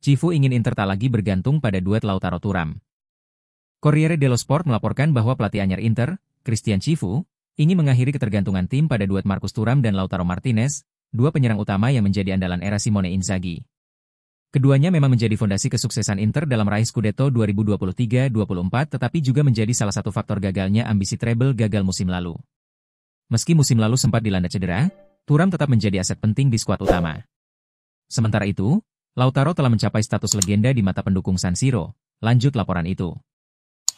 Cifu ingin Inter tak lagi bergantung pada duet Lautaro Thuram. Corriere dello Sport melaporkan bahwa pelatih anyar Inter, Christian Cifu, ingin mengakhiri ketergantungan tim pada duet Marcus Thuram dan Lautaro Martinez, dua penyerang utama yang menjadi andalan era Simone Inzaghi. Keduanya memang menjadi fondasi kesuksesan Inter dalam raih Scudetto 2023-24 tetapi juga menjadi salah satu faktor gagalnya ambisi treble gagal musim lalu. Meski musim lalu sempat dilanda cedera, Thuram tetap menjadi aset penting di skuad utama. Sementara itu, Lautaro telah mencapai status legenda di mata pendukung San Siro, lanjut laporan itu.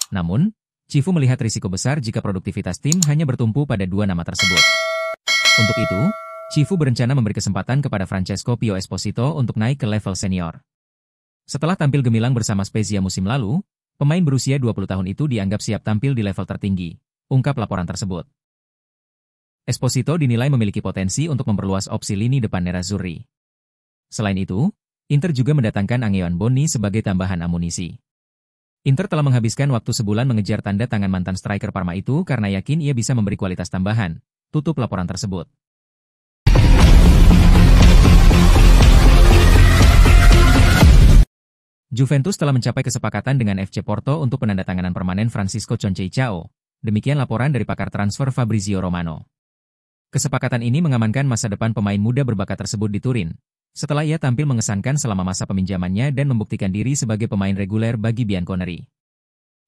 Namun, Cifu melihat risiko besar jika produktivitas tim hanya bertumpu pada dua nama tersebut. Untuk itu, Cifu berencana memberi kesempatan kepada Francesco Pio Esposito untuk naik ke level senior. Setelah tampil gemilang bersama Spezia musim lalu, pemain berusia 20 tahun itu dianggap siap tampil di level tertinggi, ungkap laporan tersebut. Esposito dinilai memiliki potensi untuk memperluas opsi lini depan Nerazzurri. Selain itu, Inter juga mendatangkan Angeon Bonni sebagai tambahan amunisi. Inter telah menghabiskan waktu sebulan mengejar tanda tangan mantan striker Parma itu karena yakin ia bisa memberi kualitas tambahan, tutup laporan tersebut. Juventus telah mencapai kesepakatan dengan FC Porto untuk penandatanganan permanen Francisco Conceição. Demikian laporan dari pakar transfer Fabrizio Romano. Kesepakatan ini mengamankan masa depan pemain muda berbakat tersebut di Turin, setelah ia tampil mengesankan selama masa peminjamannya dan membuktikan diri sebagai pemain reguler bagi Bianconeri.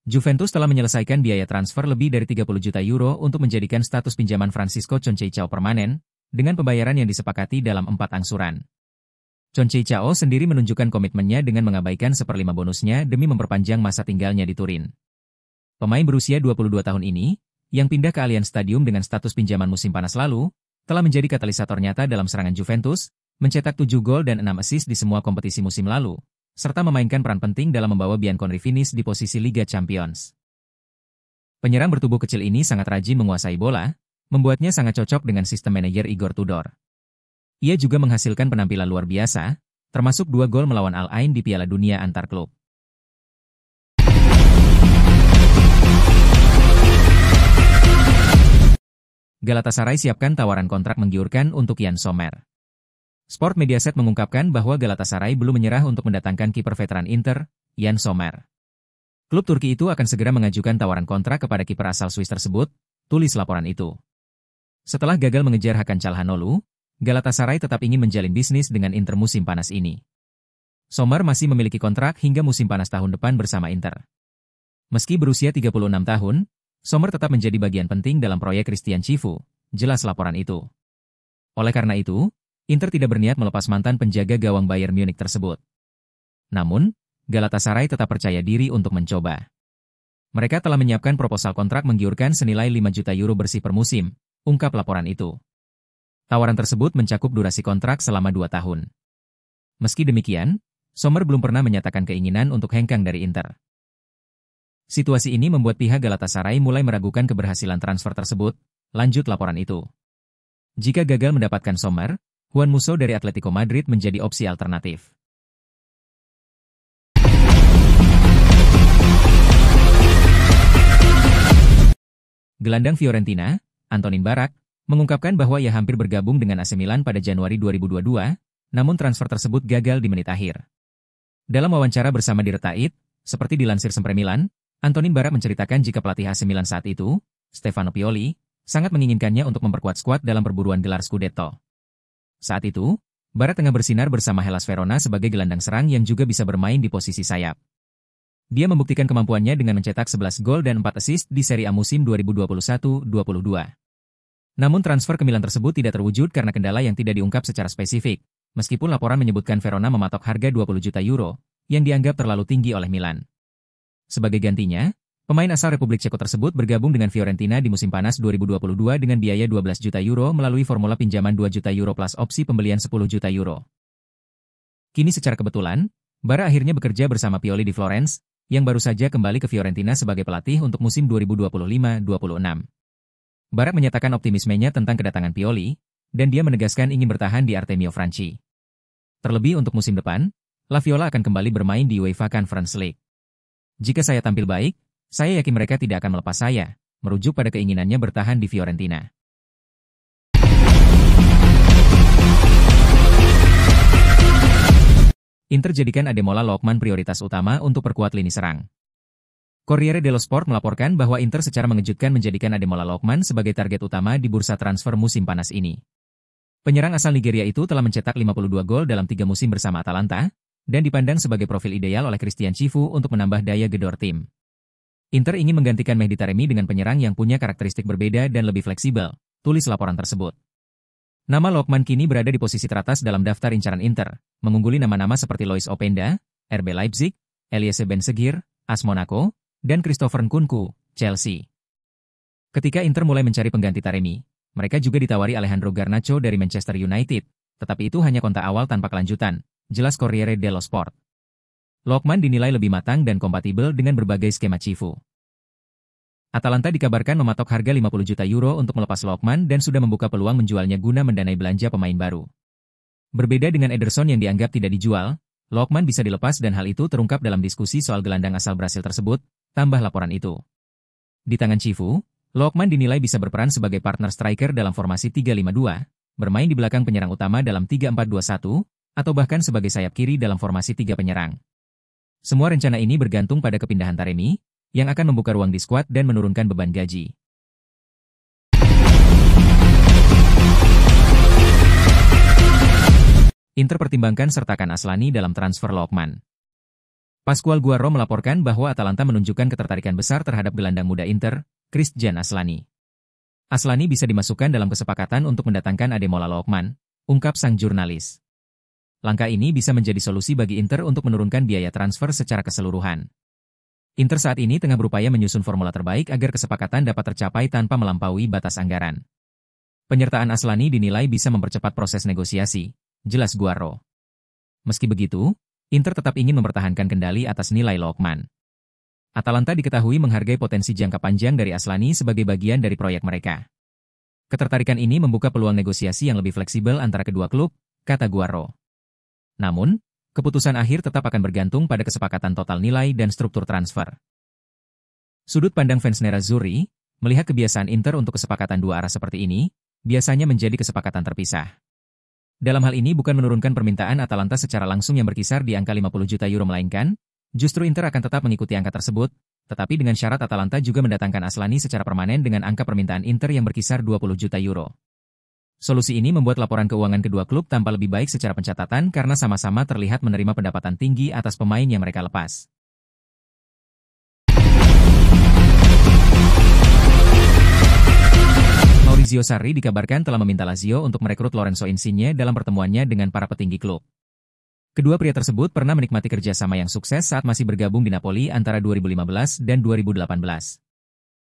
Juventus telah menyelesaikan biaya transfer lebih dari 30 juta euro untuk menjadikan status pinjaman Francisco Conceição permanen, dengan pembayaran yang disepakati dalam 4 angsuran. Conceição sendiri menunjukkan komitmennya dengan mengabaikan 1/5 bonusnya demi memperpanjang masa tinggalnya di Turin. Pemain berusia 22 tahun ini, yang pindah ke Allianz Stadium dengan status pinjaman musim panas lalu, telah menjadi katalisator nyata dalam serangan Juventus, mencetak 7 gol dan 6 assist di semua kompetisi musim lalu, serta memainkan peran penting dalam membawa Bianconeri finish di posisi Liga Champions. Penyerang bertubuh kecil ini sangat rajin menguasai bola, membuatnya sangat cocok dengan sistem manajer Igor Tudor. Ia juga menghasilkan penampilan luar biasa, termasuk 2 gol melawan Al Ain di Piala Dunia antar klub. Galatasaray siapkan tawaran kontrak menggiurkan untuk Yann Sommer. Sport Mediaset mengungkapkan bahwa Galatasaray belum menyerah untuk mendatangkan kiper veteran Inter, Yann Sommer. Klub Turki itu akan segera mengajukan tawaran kontrak kepada kiper asal Swiss tersebut, tulis laporan itu. Setelah gagal mengejar Hakan Çalhanoğlu, Galatasaray tetap ingin menjalin bisnis dengan Inter musim panas ini. Sommer masih memiliki kontrak hingga musim panas tahun depan bersama Inter. Meski berusia 36 tahun, Sommer tetap menjadi bagian penting dalam proyek Christian Cifu, jelas laporan itu. Oleh karena itu, Inter tidak berniat melepas mantan penjaga gawang Bayern Munich tersebut. Namun, Galatasaray tetap percaya diri untuk mencoba. Mereka telah menyiapkan proposal kontrak menggiurkan senilai 5 juta euro bersih per musim, ungkap laporan itu. Tawaran tersebut mencakup durasi kontrak selama 2 tahun. Meski demikian, Sommer belum pernah menyatakan keinginan untuk hengkang dari Inter. Situasi ini membuat pihak Galatasaray mulai meragukan keberhasilan transfer tersebut, lanjut laporan itu. Jika gagal mendapatkan Sommer, Juan Musso dari Atletico Madrid menjadi opsi alternatif. Gelandang Fiorentina, Antonin Barak, mengungkapkan bahwa ia hampir bergabung dengan AC Milan pada Januari 2022, namun transfer tersebut gagal di menit akhir. Dalam wawancara bersama di Retait, seperti dilansir Sempre Milan, Antonin Barak menceritakan jika pelatih AC Milan saat itu, Stefano Pioli, sangat menginginkannya untuk memperkuat skuad dalam perburuan gelar Scudetto. Saat itu, Barak tengah bersinar bersama Hellas Verona sebagai gelandang serang yang juga bisa bermain di posisi sayap. Dia membuktikan kemampuannya dengan mencetak 11 gol dan 4 assist di Serie A musim 2021-22. Namun transfer ke Milan tersebut tidak terwujud karena kendala yang tidak diungkap secara spesifik, meskipun laporan menyebutkan Verona mematok harga 20 juta euro, yang dianggap terlalu tinggi oleh Milan. Sebagai gantinya, pemain asal Republik Ceko tersebut bergabung dengan Fiorentina di musim panas 2022 dengan biaya 12 juta euro melalui formula pinjaman 2 juta euro plus opsi pembelian 10 juta euro. Kini secara kebetulan, Barak akhirnya bekerja bersama Pioli di Florence, yang baru saja kembali ke Fiorentina sebagai pelatih untuk musim 2025-26. Barak menyatakan optimismenya tentang kedatangan Pioli, dan dia menegaskan ingin bertahan di Artemio Franchi. Terlebih untuk musim depan, La Viola akan kembali bermain di UEFA Conference League. Jika saya tampil baik, saya yakin mereka tidak akan melepas saya, merujuk pada keinginannya bertahan di Fiorentina. Inter jadikan Ademola Lookman prioritas utama untuk perkuat lini serang. Corriere dello Sport melaporkan bahwa Inter secara mengejutkan menjadikan Ademola Lookman sebagai target utama di bursa transfer musim panas ini. Penyerang asal Nigeria itu telah mencetak 52 gol dalam 3 musim bersama Atalanta, dan dipandang sebagai profil ideal oleh Christian Chivu untuk menambah daya gedor tim. Inter ingin menggantikan Mehdi Taremi dengan penyerang yang punya karakteristik berbeda dan lebih fleksibel, tulis laporan tersebut. Nama Lookman kini berada di posisi teratas dalam daftar incaran Inter, mengungguli nama-nama seperti Lois Openda, RB Leipzig, Eliese Bensegir, AS Monaco, dan Christopher Nkunku, Chelsea. Ketika Inter mulai mencari pengganti Taremi, mereka juga ditawari Alejandro Garnacho dari Manchester United, tetapi itu hanya kontak awal tanpa kelanjutan, jelas Corriere dello Sport. Lookman dinilai lebih matang dan kompatibel dengan berbagai skema Chivu. Atalanta dikabarkan mematok harga 50 juta euro untuk melepas Lookman dan sudah membuka peluang menjualnya guna mendanai belanja pemain baru. Berbeda dengan Ederson yang dianggap tidak dijual, Lookman bisa dilepas dan hal itu terungkap dalam diskusi soal gelandang asal Brasil tersebut, tambah laporan itu. Di tangan Chivu, Lookman dinilai bisa berperan sebagai partner striker dalam formasi 3-5-2, bermain di belakang penyerang utama dalam 3-4-2-1, atau bahkan sebagai sayap kiri dalam formasi 3 penyerang. Semua rencana ini bergantung pada kepindahan Taremi, yang akan membuka ruang di skuad dan menurunkan beban gaji. Inter pertimbangkan sertakan Aslani dalam transfer Lookman. Pasqual Guarro melaporkan bahwa Atalanta menunjukkan ketertarikan besar terhadap gelandang muda Inter, Christian Aslani. Aslani bisa dimasukkan dalam kesepakatan untuk mendatangkan Ademola Lookman, ungkap sang jurnalis. Langkah ini bisa menjadi solusi bagi Inter untuk menurunkan biaya transfer secara keseluruhan. Inter saat ini tengah berupaya menyusun formula terbaik agar kesepakatan dapat tercapai tanpa melampaui batas anggaran. Penyertaan Aslani dinilai bisa mempercepat proses negosiasi, jelas Guarro. Meski begitu, Inter tetap ingin mempertahankan kendali atas nilai Lookman. Atalanta diketahui menghargai potensi jangka panjang dari Aslani sebagai bagian dari proyek mereka. Ketertarikan ini membuka peluang negosiasi yang lebih fleksibel antara kedua klub, kata Guarro. Namun, keputusan akhir tetap akan bergantung pada kesepakatan total nilai dan struktur transfer. Sudut pandang fans Nerazzurri, melihat kebiasaan Inter untuk kesepakatan dua arah seperti ini, biasanya menjadi kesepakatan terpisah. Dalam hal ini bukan menurunkan permintaan Atalanta secara langsung yang berkisar di angka 50 juta euro melainkan, justru Inter akan tetap mengikuti angka tersebut, tetapi dengan syarat Atalanta juga mendatangkan Aslani secara permanen dengan angka permintaan Inter yang berkisar 20 juta euro. Solusi ini membuat laporan keuangan kedua klub tampak lebih baik secara pencatatan karena sama-sama terlihat menerima pendapatan tinggi atas pemain yang mereka lepas. Maurizio Sarri dikabarkan telah meminta Lazio untuk merekrut Lorenzo Insigne dalam pertemuannya dengan para petinggi klub. Kedua pria tersebut pernah menikmati kerjasama yang sukses saat masih bergabung di Napoli antara 2015 dan 2018.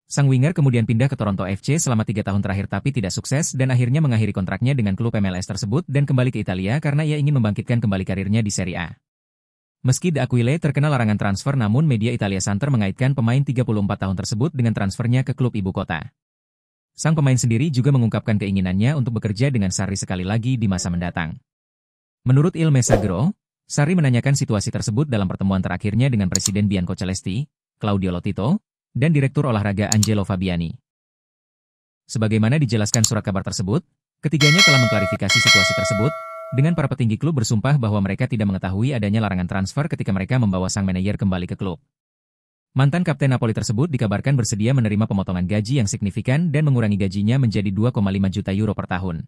Sang winger kemudian pindah ke Toronto FC selama 3 tahun terakhir tapi tidak sukses dan akhirnya mengakhiri kontraknya dengan klub MLS tersebut dan kembali ke Italia karena ia ingin membangkitkan kembali karirnya di Serie A. Meski D'Aquile terkena larangan transfer namun media Italia Santer mengaitkan pemain 34 tahun tersebut dengan transfernya ke klub ibu kota. Sang pemain sendiri juga mengungkapkan keinginannya untuk bekerja dengan Sarri sekali lagi di masa mendatang. Menurut Il Messaggero, Sarri menanyakan situasi tersebut dalam pertemuan terakhirnya dengan Presiden Bianco Celesti, Claudio Lotito, dan Direktur Olahraga Angelo Fabiani. Sebagaimana dijelaskan surat kabar tersebut, ketiganya telah mengklarifikasi situasi tersebut, dengan para petinggi klub bersumpah bahwa mereka tidak mengetahui adanya larangan transfer ketika mereka membawa sang manajer kembali ke klub. Mantan kapten Napoli tersebut dikabarkan bersedia menerima pemotongan gaji yang signifikan dan mengurangi gajinya menjadi 2,5 juta euro per tahun.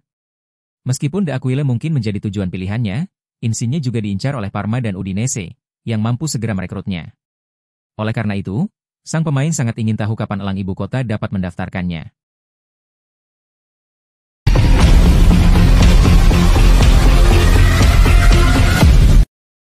Meskipun D'Aquile mungkin menjadi tujuan pilihannya, Insigne juga diincar oleh Parma dan Udinese, yang mampu segera merekrutnya. Oleh karena itu, sang pemain sangat ingin tahu kapan elang ibu kota dapat mendaftarkannya.